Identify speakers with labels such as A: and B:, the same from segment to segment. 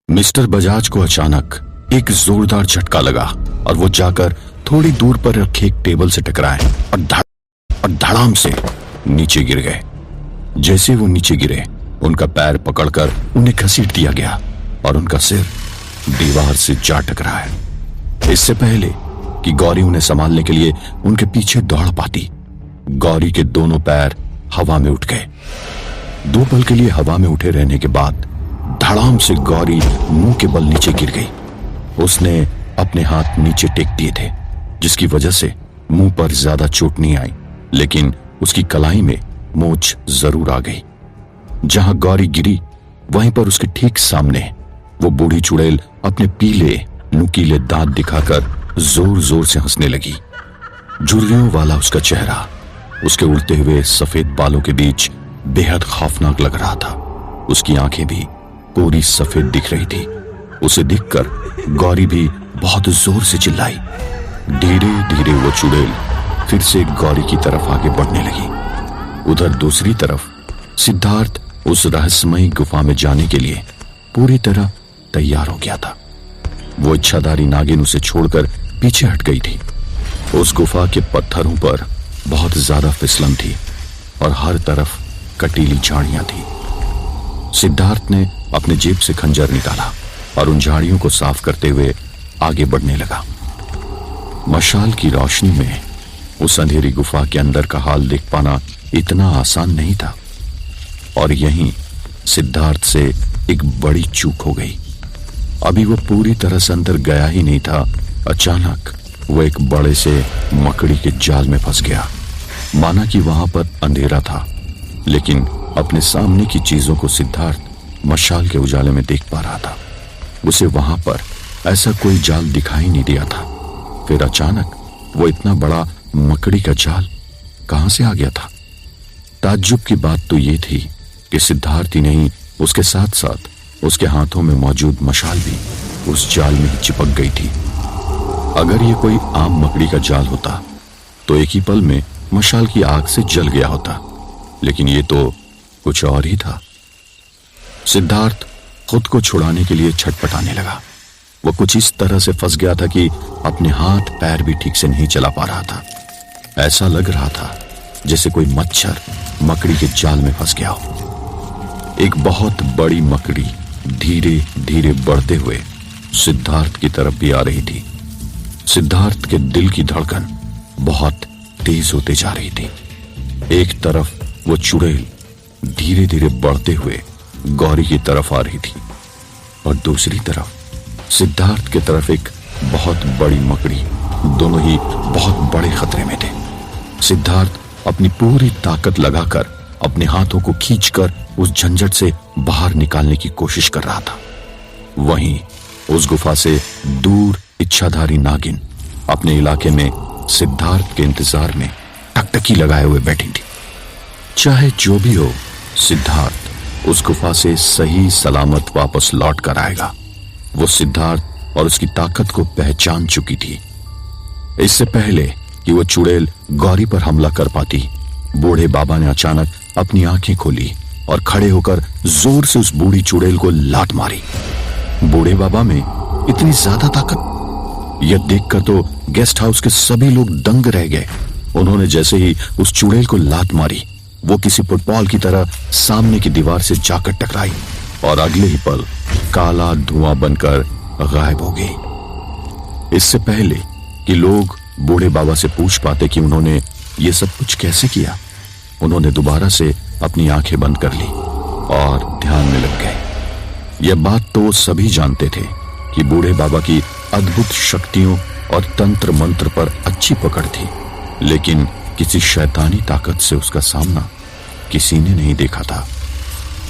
A: Mister Bajaj को अचानक एक जोरदार झटका लगा और वो जाकर थोड़ी दूर पर रखे एक टेबल से टकराए और धड़ाम से नीचे गिर गए। जैसे वो नीचे गिरे, उनका पैर पकड़कर उन्हें घसीट दिया गया और उनका सिर दीवार से जा टकराया। इससे पहले कि गौरी उन्हें संभालने के लिए उनके पीछे दौड़ पाती, गौरी के दोनों पैर हवा में उठ गए। 2 पल के लिए हवा में उठे रहने के बाद धड़ाम से गौरी मुंह के बल नीचे गिर गई। उसने अपने हाथ नीचे टेक दिए थे, जिसकी वजह से मुंह पर ज्यादा चोट नहीं आई, लेकिन उसकी कलाई में मोच जरूर आ गई। जहां गौरी गिरी, वहीं पर उसके ठीक सामने वो बूढ़ी चुड़ैल अपने पीले नुकीले दांत दिखाकर जोर जोर से हंसने लगी। झुर्रियों वाला उसका चेहरा उसके उड़ते हुए सफेद बालों के बीच बेहद खौफनाक लग रहा था। उसकी आंखें भी पूरी सफेद दिख रही थी। उसे देखकर गौरी भी बहुत जोर से चिल्लाई। धीरे धीरे वो चुड़ैल फिर से गौरी की तरफ आगे बढ़ने लगी। उधर दूसरी तरफ सिद्धार्थ उस रहस्यमयी गुफा में जाने के लिए पूरी तरह तैयार हो गया था। वो इच्छाधारी नागिन उसे छोड़कर पीछे हट गई थी। उस गुफा के पत्थरों पर बहुत ज्यादा फिसलन थी और हर तरफ कटीली झाड़ियां थी। सिद्धार्थ ने अपने जेब से खंजर निकाला और उन झाड़ियों को साफ करते हुए आगे बढ़ने लगा। मशाल की रोशनी में उस अंधेरी गुफा के अंदर का हाल देख पाना इतना आसान नहीं था और यहीं सिद्धार्थ से एक बड़ी चूक हो गई। अभी वो पूरी तरह से अंदर गया ही नहीं था, अचानक वो एक बड़े से मकड़ी के जाल में फंस गया। माना कि वहां पर अंधेरा था, लेकिन अपने सामने की चीजों को सिद्धार्थ मशाल के उजाले में देख पा रहा था। उसे वहां पर ऐसा कोई जाल दिखाई नहीं दिया था। फिर अचानक वो इतना बड़ा मकड़ी का जाल कहां से आ गया था? ताज्जुब की बात तो ये थी कि सिद्धार्थ ही नहीं, उसके साथ साथ उसके हाथों में मौजूद मशाल भी उस जाल में ही चिपक गई थी। अगर ये कोई आम मकड़ी का जाल होता तो एक ही पल में मशाल की आग से जल गया होता, लेकिन ये तो कुछ और ही था। सिद्धार्थ खुद को छुड़ाने के लिए छटपटाने लगा। वो कुछ इस तरह से फंस गया था कि अपने हाथ पैर भी ठीक से नहीं चला पा रहा था। ऐसा लग रहा था जैसे कोई मच्छर मकड़ी के जाल में फंस गया हो। एक बहुत बड़ी मकड़ी धीरे धीरे बढ़ते हुए सिद्धार्थ की तरफ भी आ रही थी। सिद्धार्थ के दिल की धड़कन बहुत तेज होते जा रही थी। एक तरफ वो चुड़ैल धीरे धीरे बढ़ते हुए गौरी की तरफ आ रही थी और दूसरी तरफ सिद्धार्थ की तरफ एक बहुत बड़ी मकड़ी। दोनों ही बहुत बड़े खतरे में थे। सिद्धार्थ अपनी पूरी ताकत लगाकर अपने हाथों को खींचकर उस झंझट से बाहर निकालने की कोशिश कर रहा था। वहीं उस गुफा से दूर इच्छाधारी नागिन अपने इलाके में सिद्धार्थ के इंतजार में टकटकी लगाए हुए बैठी थी। चाहे जो भी हो, सिद्धार्थ उस गुफा से सही सलामत वापस लौट कर आएगा। वो सिद्धार्थ और उसकी ताकत को पहचान चुकी थी। इससे पहले कि वो चुड़ैल गौरी पर हमला कर पाती, बूढ़े बाबा ने अचानक अपनी आंखें खोली और खड़े होकर जोर से उस बूढ़ी चुड़ैल को लात मारी। बूढ़े बाबा में इतनी ज्यादा ताकत, यह देखकर तो गेस्ट हाउस के सभी लोग दंग रह गए। उन्होंने जैसे ही उस चुड़ैल को लात मारी, वो किसी फुटबॉल की तरह सामने की दीवार से जाकर टकराई और अगले ही पल काला धुआं बनकर गायब हो गई। इससे पहले कि लोग बूढ़े बाबा से पूछ पाते कि उन्होंने ये सब कुछ कैसे किया, उन्होंने दोबारा से अपनी आंखें बंद कर ली और ध्यान में लग गए। यह बात तो सभी जानते थे कि बूढ़े बाबा की अद्भुत शक्तियों और तंत्र मंत्र पर अच्छी पकड़ थी, लेकिन किसी शैतानी ताकत से उसका सामना किसी ने नहीं देखा था।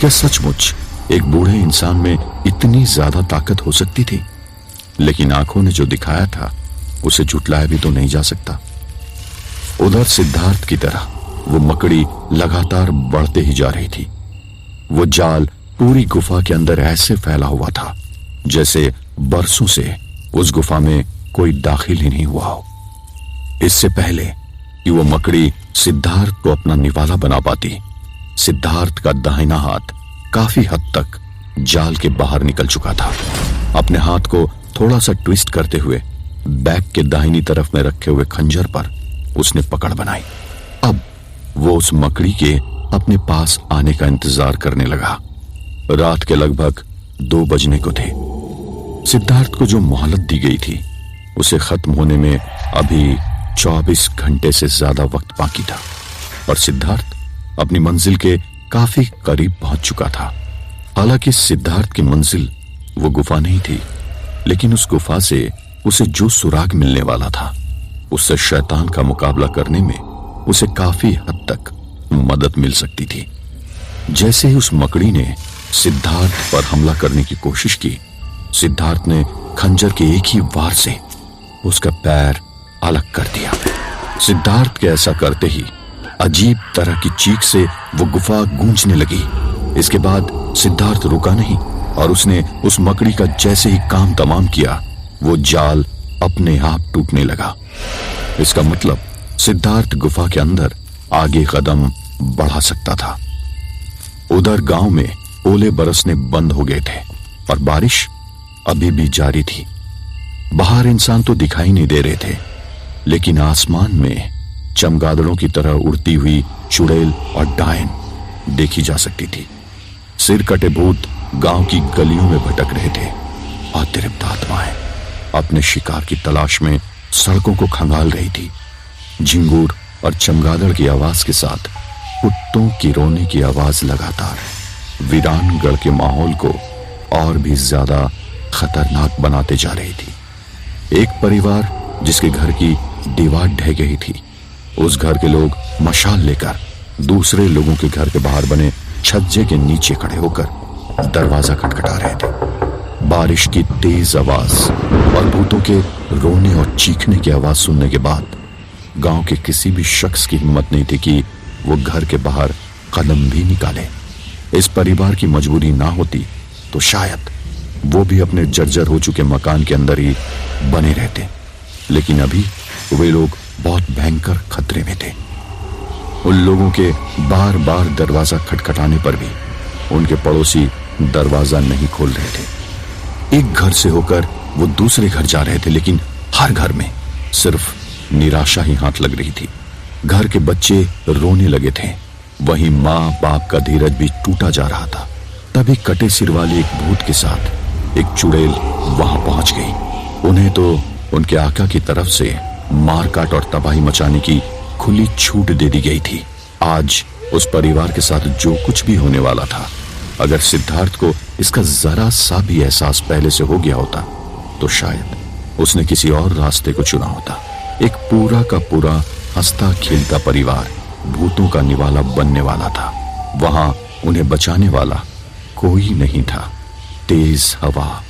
A: क्या सचमुच एक बूढ़े इंसान में इतनी ज्यादा ताकत हो सकती थी? लेकिन आंखों ने जो दिखाया था उसे झुटलाया भी तो नहीं जा सकता। उधर सिद्धार्थ की तरह वो मकड़ी लगातार बढ़ते ही जा रही थी। वो जाल पूरी गुफा के अंदर ऐसे फैला हुआ था जैसे बरसों से उस गुफा में कोई दाखिल ही नहीं हुआ हो। इससे पहले कि वो मकड़ी सिद्धार्थ को अपना निवाला बना पाती, सिद्धार्थ का दाहिना हाथ काफी हद तक जाल के बाहर निकल चुका था। अपने हाथ को थोड़ा सा ट्विस्ट करते हुए बैग के दाहिनी तरफ में रखे हुए खंजर पर उसने पकड़ बनाई। अब वो उस मकड़ी के अपने पास आने का इंतजार करने लगा। रात के लगभग 2 बजने को थे। सिद्धार्थ को जो मोहलत दी गई थी उसे खत्म होने में अभी 24 घंटे से ज्यादा वक्त बाकी था और सिद्धार्थ अपनी मंजिल के काफी करीब पहुंच चुका था। हालांकि सिद्धार्थ की मंजिल वो गुफा नहीं थी, लेकिन उस गुफा से उसे जो सुराग मिलने वाला था उससे शैतान का मुकाबला करने में उसे काफी हद तक मदद मिल सकती थी। जैसे ही उस मकड़ी ने सिद्धार्थ पर हमला करने की कोशिश की, सिद्धार्थ ने खंजर के एक ही वार से उसका पैर अलग कर दिया। सिद्धार्थ के ऐसा करते ही अजीब तरह की चीख से वो गुफा गूंजने लगी। इसके बाद सिद्धार्थ रुका नहीं और उसने उस मकड़ी का जैसे ही काम तमाम किया, वो जाल अपने आप टूटने लगा। इसका मतलब सिद्धार्थ गुफा के अंदर आगे कदम बढ़ा सकता था। उधर गांव में ओले बरसने बंद हो गए थे और बारिश अभी भी जारी थी। बाहर इंसान तो दिखाई नहीं दे रहे थे, लेकिन आसमान में चमगादड़ों की तरह उड़ती हुई चुड़ैल और डायन देखी जा सकती थी। सिर कटे भूत गांव की गलियों में भटक रहे थे और अतिरिक्त आत्माएं अपने शिकार की तलाश में सड़कों को खंगाल रही थी। झिंगूर और चमगादड़ की आवाज के साथ कुत्तों की रोने की आवाज लगातार वीरानगढ़ के माहौल को और भी ज्यादा खतरनाक बनाते जा रही थी। एक परिवार जिसके घर की दीवार ढह गई थी, उस घर के लोग मशाल लेकर दूसरे लोगों के घर के बाहर बने छज्जे के नीचे खड़े होकर दरवाजा खटखटा रहे थे। बारिश की तेज आवाज और भूतों के रोने और चीखने की आवाज सुनने के बाद गांव के किसी भी शख्स की हिम्मत नहीं थी कि वो घर के बाहर कदम भी निकाले। इस परिवार की मजबूरी ना होती तो शायद वो भी अपने जर्जर हो चुके मकान के अंदर ही बने रहते, लेकिन अभी वे लोग बहुत भयंकर खतरे में थे। उन लोगों के बार बार दरवाजा खटखटाने पर भी उनके पड़ोसी दरवाजा नहीं खोल रहे थे। एक घर से होकर वो दूसरे घर जा रहे थे, लेकिन हर घर में सिर्फ निराशा ही हाथ लग रही थी। घर के बच्चे रोने लगे थे, वहीं माँ बाप का धीरज भी टूटा जा रहा था। तभी कटे सिर वाले एक भूत के साथ एक चुड़ैल वहां पहुंच गई। उन्हें तो उनके आका की तरफ से मारकाट और तबाही मचाने की खुली छूट दे दी गई थी। आज उस परिवार के साथ जो कुछ भी होने वाला था, अगर सिद्धार्थ को इसका जरा सा भी एहसास पहले से हो गया होता तो शायद उसने किसी और रास्ते को चुना होता। एक पूरा का पूरा हंसता खेलता परिवार भूतों का निवाला बनने वाला था। वहां उन्हें बचाने वाला कोई नहीं था। तेज हवा,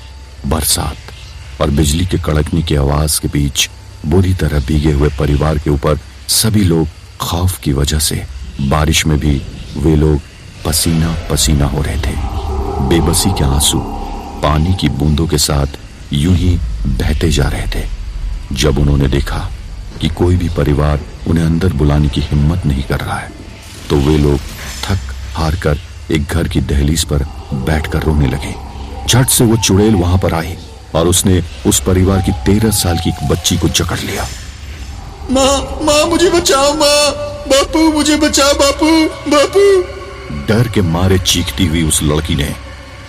A: बरसात और बिजली के कड़कने की आवाज के बीच बुरी तरह भीगे हुए परिवार के ऊपर सभी लोग खौफ की वजह से बारिश में भी वे लोग पसीना पसीना हो रहे थे। बेबसी के आंसू पानी की बूंदों के साथ यूं ही बहते जा रहे थे। जब उन्होंने देखा कि कोई भी परिवार उन्हें अंदर बुलाने की हिम्मत नहीं कर रहा है, तो वे लोग थक हार कर एक घर की दहलीज पर बैठकर रोने लगे। झट से वो चुड़ैल वहां पर आई और उसने उस परिवार की 13 साल की एक बच्ची को जकड़ लिया।
B: माँ मुझे बचाओ, माँ, बापू मुझे बचाओ, बापू, बापू।
A: डर के मारे चीखती हुई उस लड़की ने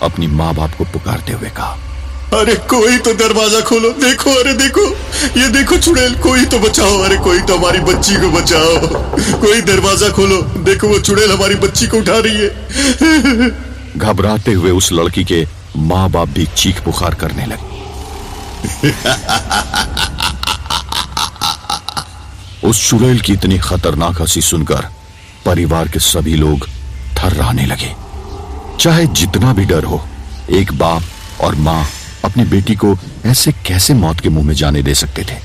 A: अपनी माँ बाप को पुकारते हुए कहा,
B: अरे कोई तो दरवाजा खोलो, देखो, अरे देखो, ये देखो चुड़ैल, कोई तो बचाओ, अरे कोई तो हमारी बच्ची को बचाओ, कोई दरवाजा खोलो, देखो वो चुड़ैल हमारी बच्ची को उठा रही है।
A: घबराते हुए उस लड़की के माँ बाप भी चीख पुकार करने लगे। उस चुड़ैल की इतनी खतरनाक हंसी सुनकर परिवार के सभी लोग थर्राने लगे। चाहे जितना भी डर हो, एक बाप और माँ अपनी बेटी को ऐसे कैसे मौत के मुंह में जाने दे सकते थे।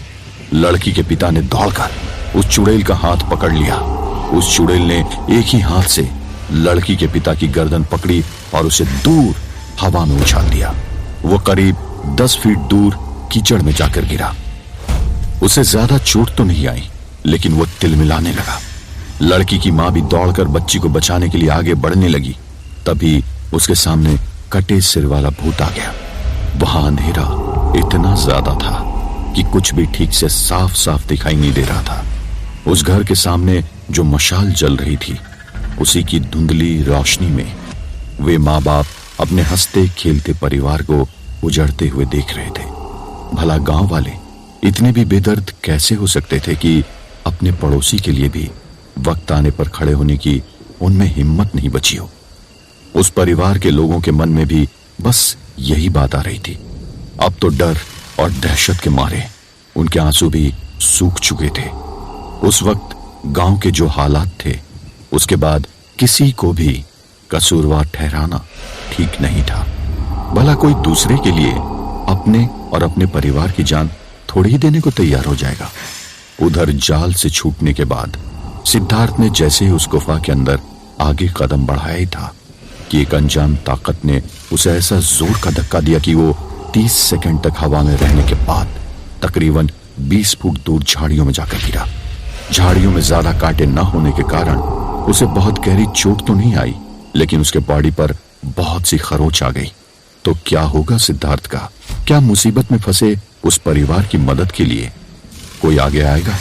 A: लड़की के पिता ने दौड़कर उस चुड़ैल का हाथ पकड़ लिया। उस चुड़ैल ने एक ही हाथ से लड़की के पिता की गर्दन पकड़ी और उसे दूर हवा में उछाल दिया। वो करीब 10 फीट दूर कीचड़ में जाकर गिरा। उसे ज्यादा चोट तो नहीं आई, लेकिन वो तिलमिलाने लगा। लड़की की मां भी दौड़कर बच्ची को बचाने के लिए आगे बढ़ने लगी। तभी उसके सामने कटे सिर वाला भूत आ गया। वहां अंधेरा इतना ज्यादा था कि कुछ भी ठीक से साफ साफ दिखाई नहीं दे रहा था। उस घर के सामने जो मशाल जल रही थी, उसी की धुंधली रोशनी में वे माँ बाप अपने हंसते खेलते परिवार को उजड़ते हुए देख रहे थे। भला गांव वाले इतने भी बेदर्द कैसे हो सकते थे कि अपने पड़ोसी के लिए भी वक्त आने पर खड़े होने की उनमें हिम्मत नहीं बची हो। उस परिवार के लोगों के मन में भी बस यही बात आ रही थी। अब तो डर और दहशत के मारे उनके आंसू भी सूख चुके थे। उस वक्त गांव के जो हालात थे, उसके बाद किसी को भी कसूरवार ठहराना ठीक नहीं था। भला कोई दूसरे के लिए अपने और अपने परिवार की जान थोड़ी ही देने को तैयार हो जाएगा। उधर जाल से छूटने के बाद सिद्धार्थ ने जैसे ही उस गुफा के अंदर आगे कदम बढ़ाया ही था कि एक अनजान ताकत ने उसे ऐसा जोर का धक्का दिया कि वो 30 सेकंड तक हवा में रहने के बाद तकरीबन 20 फुट दूर झाड़ियों में जाकर गिरा। झाड़ियों में ज्यादा कांटे न होने के कारण उसे बहुत गहरी चोट तो नहीं आई, लेकिन उसके बॉडी पर बहुत सी खरोंच आ गई। तो क्या होगा सिद्धार्थ का? क्या मुसीबत में फंसे उस परिवार की मदद के लिए कोई आगे आएगा?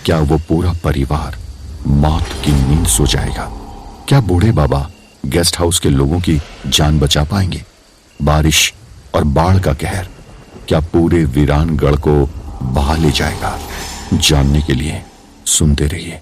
A: क्या वो पूरा परिवार मौत की नींद सो जाएगा? क्या बूढ़े बाबा गेस्ट हाउस के लोगों की जान बचा पाएंगे? बारिश और बाढ़ का कहर क्या पूरे वीरान गढ़ को बहा ले जाएगा? जानने के लिए सुनते रहिए।